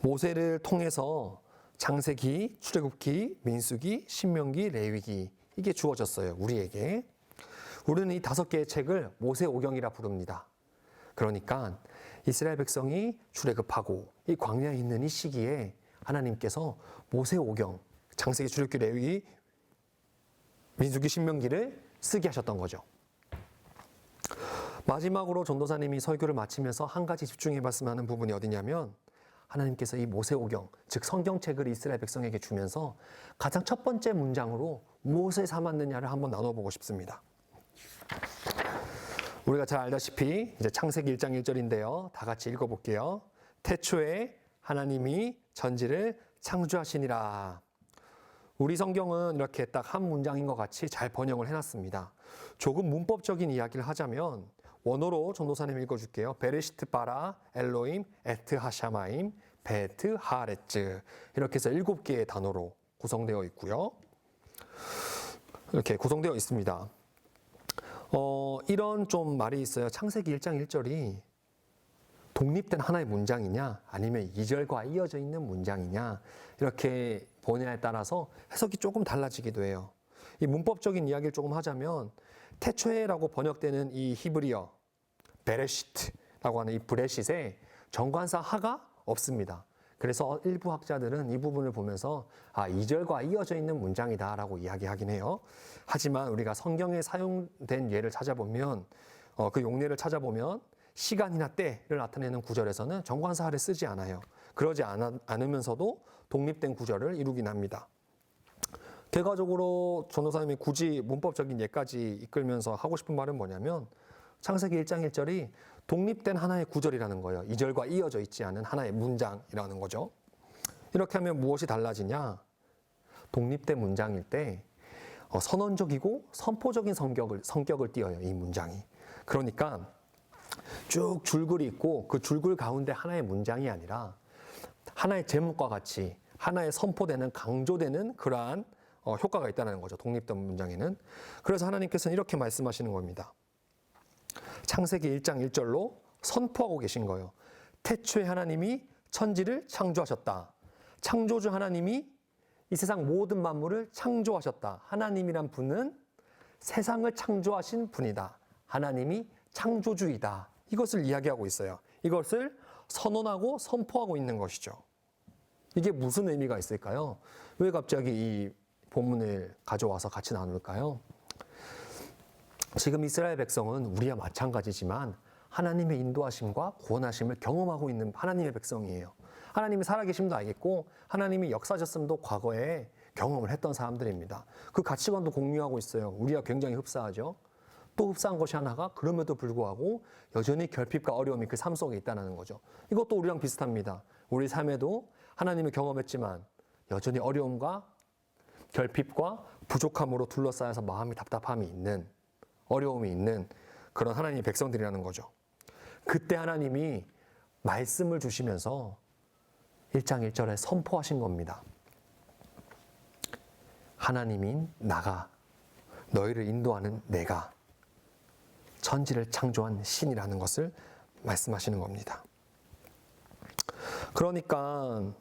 모세를 통해서 창세기, 출애굽기, 민수기, 신명기, 레위기 이게 주어졌어요. 우리에게. 우리는 이 5개의 책을 모세오경이라 부릅니다. 그러니까 이스라엘 백성이 출애굽하고 이 광야에 있는 이 시기에 하나님께서 모세오경, 창세기, 출애굽기, 레위기, 민수기, 신명기를 쓰게 하셨던 거죠. 마지막으로 전도사님이 설교를 마치면서 한 가지 집중해 봤으면 하는 부분이 어디냐면 하나님께서 이 모세오경, 즉 성경책을 이스라엘 백성에게 주면서 가장 첫 번째 문장으로 무엇을 삼았느냐를 한번 나눠보고 싶습니다. 우리가 잘 알다시피 이제 창세기 1장 1절인데요. 다 같이 읽어볼게요. 태초에 하나님이 전지를 창조하시니라. 우리 성경은 이렇게 딱 한 문장인 것 같이 잘 번역을 해놨습니다. 조금 문법적인 이야기를 하자면 원어로 전도사님 읽어줄게요. 베레시트 바라 엘로임 에트 하샤마임 베트 하레츠 이렇게 해서 7개의 단어로 구성되어 있고요. 이렇게 구성되어 있습니다. 이런 좀 말이 있어요. 창세기 1장 1절이 독립된 하나의 문장이냐 아니면 2절과 이어져 있는 문장이냐 이렇게 본의에 따라서 해석이 조금 달라지기도 해요. 이 문법적인 이야기를 조금 하자면 태초에라고 번역되는 이 히브리어 베레시트라고 하는 이 브레싯에 정관사 하가 없습니다. 그래서 일부 학자들은 이 부분을 보면서 2절과 이어져 있는 문장이다라고 이야기하긴 해요. 하지만 우리가 성경에 사용된 예를 찾아보면 그 용례를 찾아보면 시간이나 때를 나타내는 구절에서는 정관사 하를 쓰지 않아요. 그러지 않으면서도 독립된 구절을 이루긴 합니다. 결과적으로 전도사님이 굳이 문법적인 예까지 이끌면서 하고 싶은 말은 뭐냐면 창세기 1장 1절이 독립된 하나의 구절이라는 거예요. 2절과 이어져 있지 않은 하나의 문장이라는 거죠. 이렇게 하면 무엇이 달라지냐? 독립된 문장일 때 선언적이고 선포적인 성격을 띠어요. 이 문장이. 그러니까 쭉 줄글이 있고 그 줄글 가운데 하나의 문장이 아니라 하나의 제목과 같이 하나의 선포되는 강조되는 그러한 효과가 있다는 거죠. 독립된 문장에는. 그래서 하나님께서는 이렇게 말씀하시는 겁니다. 창세기 1장 1절로 선포하고 계신 거예요. 태초에 하나님이 천지를 창조하셨다. 창조주 하나님이 이 세상 모든 만물을 창조하셨다. 하나님이란 분은 세상을 창조하신 분이다. 하나님이 창조주이다. 이것을 이야기하고 있어요. 이것을 선언하고 선포하고 있는 것이죠. 이게 무슨 의미가 있을까요? 왜 갑자기 이 본문을 가져와서 같이 나눌까요? 지금 이스라엘 백성은 우리와 마찬가지지만 하나님의 인도하심과 구원하심을 경험하고 있는 하나님의 백성이에요. 하나님이 살아계심도 알겠고 하나님이 역사하셨음도 과거에 경험을 했던 사람들입니다. 그 가치관도 공유하고 있어요. 우리가 굉장히 흡사하죠. 또 흡사한 것이 하나가 그럼에도 불구하고 여전히 결핍과 어려움이 그 삶 속에 있다는 거죠. 이것도 우리랑 비슷합니다. 우리 삶에도 하나님을 경험했지만 여전히 어려움과 결핍과 부족함으로 둘러싸여서 마음이 답답함이 있는, 어려움이 있는 그런 하나님의 백성들이라는 거죠. 그때 하나님이 말씀을 주시면서 1장 1절에 선포하신 겁니다. 하나님인 나가, 너희를 인도하는 내가 천지를 창조한 신이라는 것을 말씀하시는 겁니다. 그러니까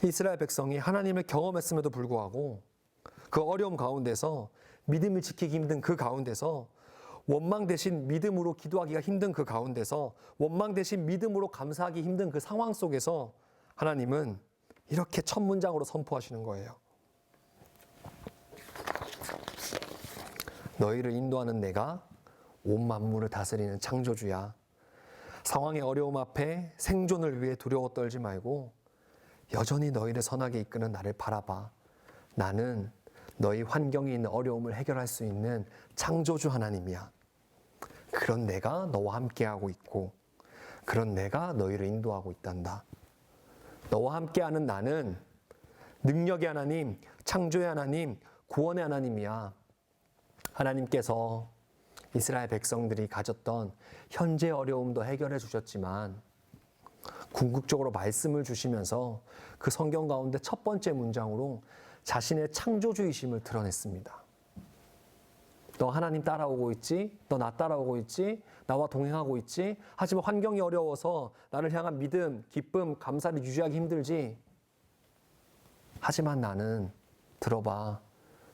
이스라엘 백성이 하나님을 경험했음에도 불구하고 그 어려움 가운데서 믿음을 지키기 힘든 그 가운데서 원망 대신 믿음으로 기도하기가 힘든 그 가운데서 원망 대신 믿음으로 감사하기 힘든 그 상황 속에서 하나님은 이렇게 첫 문장으로 선포하시는 거예요. 너희를 인도하는 내가 온 만물을 다스리는 창조주야. 상황의 어려움 앞에 생존을 위해 두려워 떨지 말고 여전히 너희를 선하게 이끄는 나를 바라봐. 나는 너희 환경에 있는 어려움을 해결할 수 있는 창조주 하나님이야. 그런 내가 너와 함께하고 있고 그런 내가 너희를 인도하고 있단다. 너와 함께하는 나는 능력의 하나님, 창조의 하나님, 구원의 하나님이야. 하나님께서 이스라엘 백성들이 가졌던 현재 어려움도 해결해 주셨지만 궁극적으로 말씀을 주시면서 그 성경 가운데 첫 번째 문장으로 자신의 창조주의심을 드러냈습니다. 너 하나님 따라오고 있지? 너 나 따라오고 있지? 나와 동행하고 있지? 하지만 환경이 어려워서 나를 향한 믿음, 기쁨, 감사를 유지하기 힘들지? 하지만 나는 들어봐.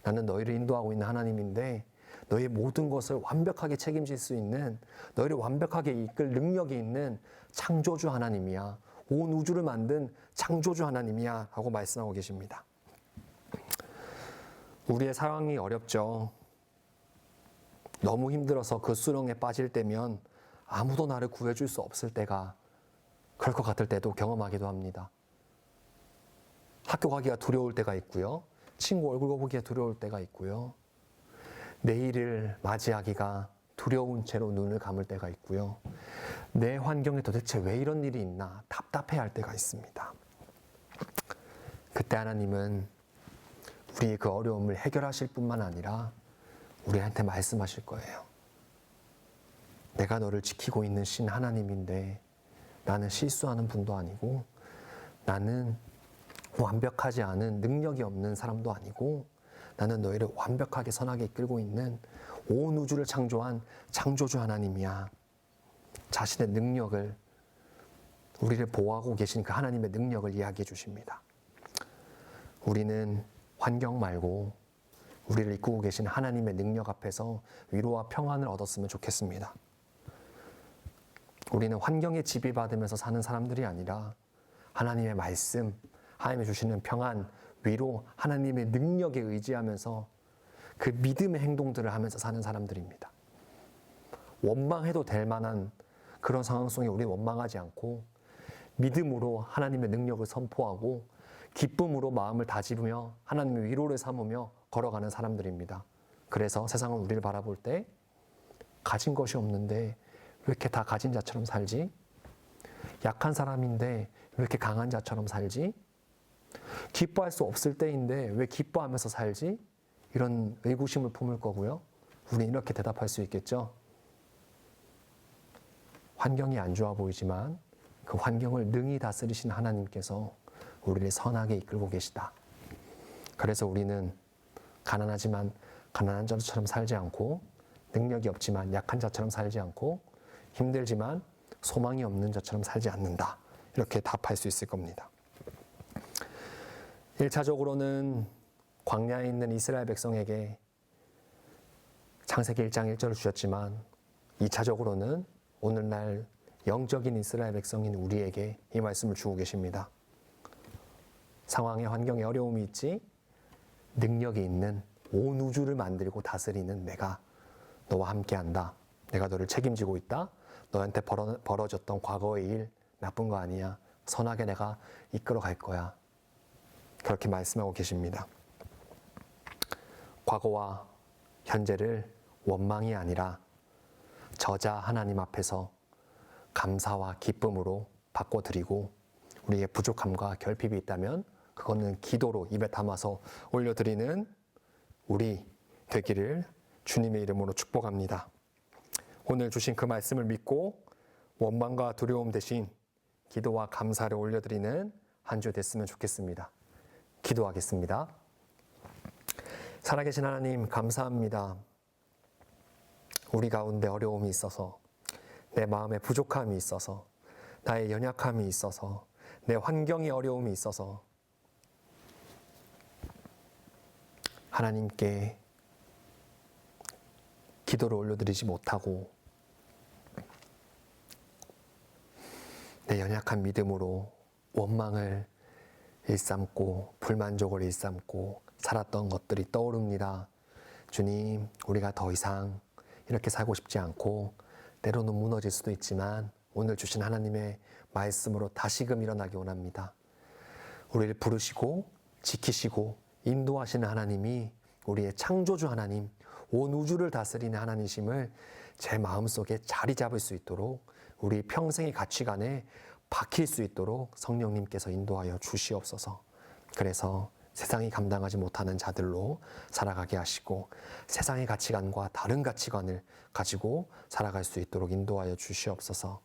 나는 너희를 인도하고 있는 하나님인데 너희의 모든 것을 완벽하게 책임질 수 있는, 너희를 완벽하게 이끌 능력이 있는 창조주 하나님이야. 온 우주를 만든 창조주 하나님이야 하고 말씀하고 계십니다. 우리의 상황이 어렵죠. 너무 힘들어서 그 수렁에 빠질 때면 아무도 나를 구해줄 수 없을 때가, 그럴 것 같을 때도 경험하기도 합니다. 학교 가기가 두려울 때가 있고요. 친구 얼굴 보기가 두려울 때가 있고요. 내일을 맞이하기가 두려운 채로 눈을 감을 때가 있고요. 내 환경에 도대체 왜 이런 일이 있나 답답해할 때가 있습니다. 그때 하나님은 우리의 그 어려움을 해결하실 뿐만 아니라 우리한테 말씀하실 거예요. 내가 너를 지키고 있는 신 하나님인데 나는 실수하는 분도 아니고 나는 완벽하지 않은 능력이 없는 사람도 아니고 나는 너희를 완벽하게 선하게 이끌고 있는 온 우주를 창조한 창조주 하나님이야. 자신의 능력을 우리를 보호하고 계신 그 하나님의 능력을 이야기해 주십니다. 우리는 환경 말고 우리를 이끌고 계신 하나님의 능력 앞에서 위로와 평안을 얻었으면 좋겠습니다. 우리는 환경에 지배받으면서 사는 사람들이 아니라 하나님의 말씀, 하나님이 주시는 평안, 위로, 하나님의 능력에 의지하면서 그 믿음의 행동들을 하면서 사는 사람들입니다. 원망해도 될 만한 그런 상황 속에 우리는 원망하지 않고 믿음으로 하나님의 능력을 선포하고 기쁨으로 마음을 다짐으며 하나님의 위로를 삼으며 걸어가는 사람들입니다. 그래서 세상은 우리를 바라볼 때 가진 것이 없는데 왜 이렇게 다 가진 자처럼 살지? 약한 사람인데 왜 이렇게 강한 자처럼 살지? 기뻐할 수 없을 때인데 왜 기뻐하면서 살지? 이런 의구심을 품을 거고요. 우리는 이렇게 대답할 수 있겠죠. 환경이 안 좋아 보이지만 그 환경을 능히 다스리신 하나님께서 우리를 선하게 이끌고 계시다. 그래서 우리는 가난하지만 가난한 자처럼 살지 않고 능력이 없지만 약한 자처럼 살지 않고 힘들지만 소망이 없는 자처럼 살지 않는다. 이렇게 답할 수 있을 겁니다. 1차적으로는 광야에 있는 이스라엘 백성에게 창세기 1장 1절을 주셨지만 2차적으로는 오늘날 영적인 이스라엘 백성인 우리에게 이 말씀을 주고 계십니다. 상황에 환경에 어려움이 있지 능력이 있는 온 우주를 만들고 다스리는 내가 너와 함께한다. 내가 너를 책임지고 있다. 너한테 벌어졌던 과거의 일 나쁜 거 아니야. 선하게 내가 이끌어 갈 거야. 그렇게 말씀하고 계십니다. 과거와 현재를 원망이 아니라 저자 하나님 앞에서 감사와 기쁨으로 바꿔드리고 우리의 부족함과 결핍이 있다면 그거는 기도로 입에 담아서 올려드리는 우리 되기를 주님의 이름으로 축복합니다. 오늘 주신 그 말씀을 믿고 원망과 두려움 대신 기도와 감사를 올려드리는 한 주 됐으면 좋겠습니다. 기도하겠습니다. 살아계신 하나님 감사합니다. 우리 가운데 어려움이 있어서 내 마음에 부족함이 있어서 나의 연약함이 있어서 내 환경의 어려움이 있어서 하나님께 기도를 올려드리지 못하고 내 연약한 믿음으로 원망을 일삼고 불만족을 일삼고 살았던 것들이 떠오릅니다. 주님, 우리가 더 이상 이렇게 살고 싶지 않고 때로는 무너질 수도 있지만 오늘 주신 하나님의 말씀으로 다시금 일어나기 원합니다. 우리를 부르시고 지키시고 인도하시는 하나님이 우리의 창조주 하나님, 온 우주를 다스리는 하나님이심을 제 마음속에 자리 잡을 수 있도록 우리 평생의 가치관에 박힐 수 있도록 성령님께서 인도하여 주시옵소서. 그래서 세상이 감당하지 못하는 자들로 살아가게 하시고 세상의 가치관과 다른 가치관을 가지고 살아갈 수 있도록 인도하여 주시옵소서.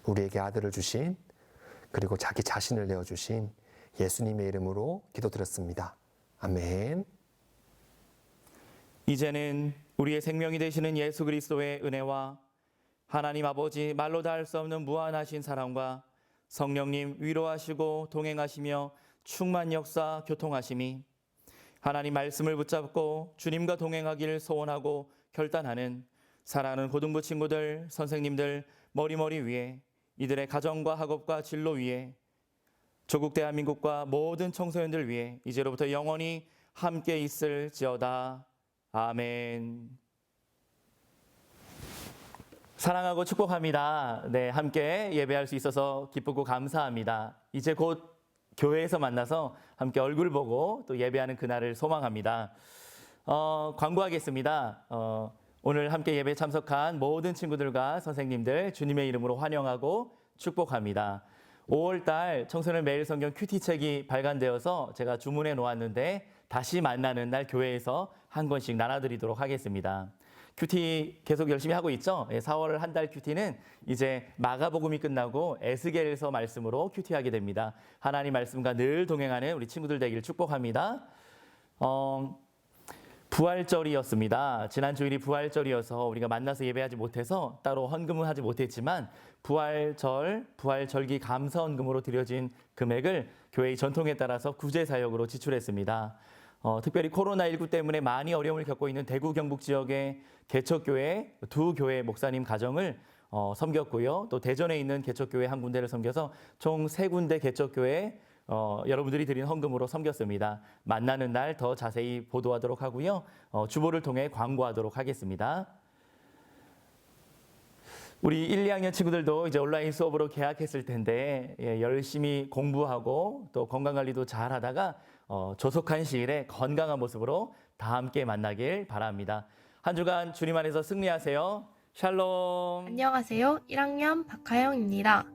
우리에게 아들을 주신 그리고 자기 자신을 내어주신 예수님의 이름으로 기도드렸습니다. 아멘. 이제는 우리의 생명이 되시는 예수 그리스도의 은혜와 하나님 아버지 말로 다 할 수 없는 무한하신 사랑과 성령님 위로하시고 동행하시며 충만 역사 교통하심이 하나님 말씀을 붙잡고 주님과 동행하기를 소원하고 결단하는 사랑하는 고등부 친구들, 선생님들 머리머리 위에 이들의 가정과 학업과 진로 위에 조국 대한민국과 모든 청소년들 위해 이제로부터 영원히 함께 있을지어다. 아멘. 사랑하고 축복합니다. 네, 함께 예배할 수 있어서 기쁘고 감사합니다. 이제 곧 교회에서 만나서 함께 얼굴 보고 또 예배하는 그날을 소망합니다. 광고하겠습니다. 오늘 함께 예배에 참석한 모든 친구들과 선생님들 주님의 이름으로 환영하고 축복합니다. 5월달 청소년 매일 성경 큐티책이 발간되어서 제가 주문해 놓았는데 다시 만나는 날 교회에서 한 권씩 나눠드리도록 하겠습니다. 큐티 계속 열심히 하고 있죠? 4월 한 달 큐티는 이제 마가복음이 끝나고 에스겔서 말씀으로 큐티하게 됩니다. 하나님 말씀과 늘 동행하는 우리 친구들 되기를 축복합니다. 부활절이었습니다. 지난 주일이 부활절이어서 우리가 만나서 예배하지 못해서 따로 헌금을 하지 못했지만 부활절기 감사헌금으로 드려진 금액을 교회의 전통에 따라서 구제사역으로 지출했습니다. 특별히 코로나19 때문에 많이 어려움을 겪고 있는 대구 경북 지역의 개척교회 두 교회 목사님 가정을 섬겼고요. 또 대전에 있는 개척교회 한 군데를 섬겨서 총 3군데 개척교회 여러분들이 드린 헌금으로 섬겼습니다. 만나는 날 더 자세히 보도하도록 하고요. 주보를 통해 광고하도록 하겠습니다. 우리 1, 2학년 친구들도 이제 온라인 수업으로 개학했을 텐데 열심히 공부하고 또 건강관리도 잘 하다가 조속한 시일에 건강한 모습으로 다 함께 만나길 바랍니다. 한 주간 주님 안에서 승리하세요. 샬롬. 안녕하세요. 1학년 박하영입니다.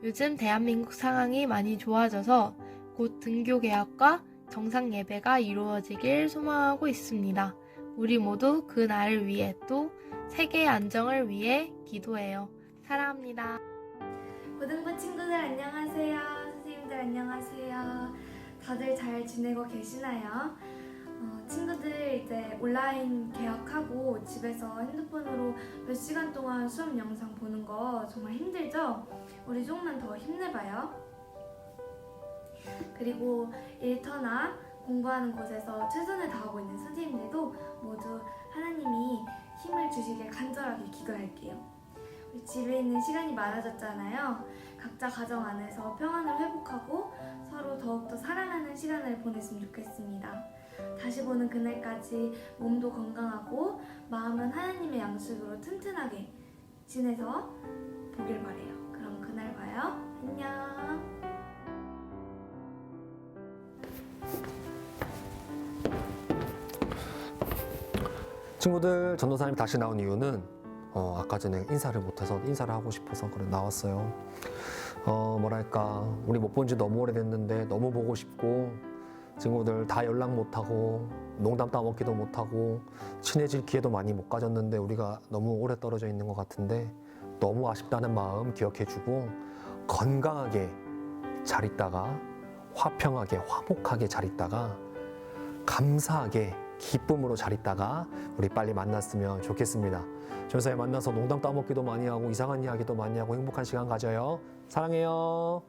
요즘 대한민국 상황이 많이 좋아져서 곧 등교 개학과 정상 예배가 이루어지길 소망하고 있습니다. 우리 모두 그 날을 위해 또 세계의 안정을 위해 기도해요. 사랑합니다. 고등부 친구들 안녕하세요. 선생님들 안녕하세요. 다들 잘 지내고 계시나요? 친구들 이제 온라인 개학하고 집에서 핸드폰으로 몇 시간 동안 수업 영상 보는 거 정말 힘들죠? 우리 조금만 더 힘내봐요. 그리고 일터나 공부하는 곳에서 최선을 다하고 있는 선생님들도 모두 하나님이 힘을 주시길 간절하게 기도할게요. 우리 집에 있는 시간이 많아졌잖아요. 각자 가정 안에서 평안을 회복하고 서로 더욱더 사랑하는 시간을 보냈으면 좋겠습니다. 다시 보는 그날까지 몸도 건강하고 마음은 하나님의 양식으로 튼튼하게 지내서 보길 바래요. 그럼 그날 봐요. 안녕. 친구들, 전도사님 다시 나온 이유는 아까 전에 인사를 못해서 인사를 하고 싶어서 그래 나왔어요. 뭐랄까, 우리 못 본 지 너무 오래됐는데 너무 보고 싶고, 친구들 다 연락 못하고 농담 따먹기도 못하고 친해질 기회도 많이 못 가졌는데 우리가 너무 오래 떨어져 있는 것 같은데 너무 아쉽다는 마음 기억해주고, 건강하게 잘 있다가 화평하게 화목하게 잘 있다가 감사하게 기쁨으로 잘 있다가 우리 빨리 만났으면 좋겠습니다. 전사에 만나서 농담 따먹기도 많이 하고 이상한 이야기도 많이 하고 행복한 시간 가져요. 사랑해요.